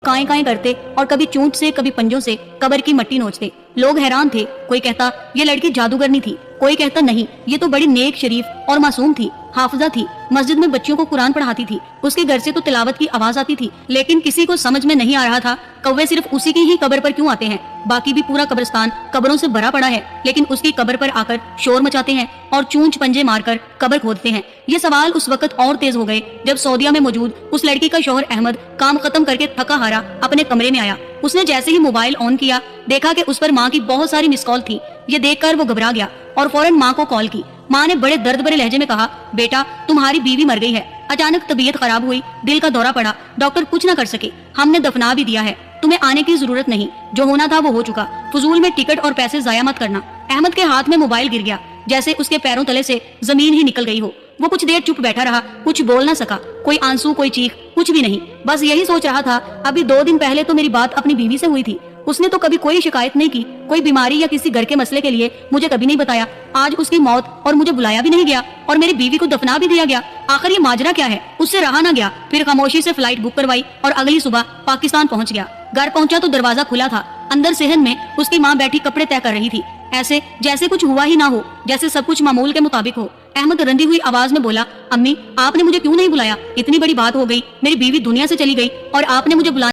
काएं काएं करते और कभी चूंट से कभी पंजों से कब्र की मट्टी नोचते। लोग हैरान थे, कोई कहता ये लड़की जादूगरनी थी, कोई कहता नहीं ये तो बड़ी नेक, शरीफ और मासूम थी, हाफिजा थी, मस्जिद में बच्चियों को कुरान पढ़ाती थी, उसके घर से तो तिलावत की आवाज आती थी। लेकिन किसी को समझ में नहीं आ रहा था कौवे सिर्फ उसी की ही कब्र पर क्यों आते हैं, बाकी भी पूरा कब्रिस्तान कब्रों से भरा पड़ा है, लेकिन उसकी कब्र पर आकर शोर मचाते हैं और चूंच पंजे मारकर कब्र खोदते हैं। ये सवाल उस वक्त और तेज हो गए जब सऊदीया में मौजूद उस लड़की का शौहर अहमद काम खत्म करके थका हारा अपने कमरे में आया। उसने जैसे ही मोबाइल ऑन किया, देखा कि उस पर माँ की बहुत सारी मिस कॉल थी। ये देखकर वो घबरा गया और फौरन माँ को कॉल की। माँ ने बड़े दर्द भरे लहजे में कहा, बेटा तुम्हारी बीवी मर गई है, अचानक तबीयत खराब हुई, दिल का दौरा पड़ा, डॉक्टर कुछ न कर सके, हमने दफना भी दिया है, तुम्हें आने की जरूरत नहीं, जो होना था वो हो चुका, फजूल में टिकट और पैसे जाया मत करना। अहमद के हाथ में मोबाइल गिर गया, जैसे उसके पैरों तले से जमीन ही निकल गई हो। वो कुछ देर चुप बैठा रहा, कुछ बोल ना सका, कोई आंसू कोई चीख, कुछ भी नहीं, बस यही सोच रहा था अभी 2 दिन पहले तो मेरी बात अपनी बीवी से हुई थी, उसने तो कभी कोई शिकायत नहीं की, कोई बीमारी या किसी घर के मसले के लिए मुझे कभी नहीं बताया, आज उसकी मौत और मुझे बुलाया भी नहीं गया और मेरी बीवी को दफना भी दिया गया, आखिर ये माजरा क्या है। उससे रहा ना गया, फिर खामोशी से फ्लाइट बुक करवाई और अगली सुबह पाकिस्तान पहुंच गया। घर पहुंचा तो दरवाजा खुला था, अंदर सेहन में उसकी माँ बैठी कपड़े तय कर रही थी, ऐसे जैसे कुछ हुआ ही ना हो, जैसे सब कुछ मामूल के मुताबिक हो। अहमद रंधी हुई आवाज में बोला, अम्मी आपने मुझे क्यों नहीं बुलाया, इतनी बड़ी बात हो गई, मेरी बीवी दुनिया से चली गई और आपने मुझे बुलाया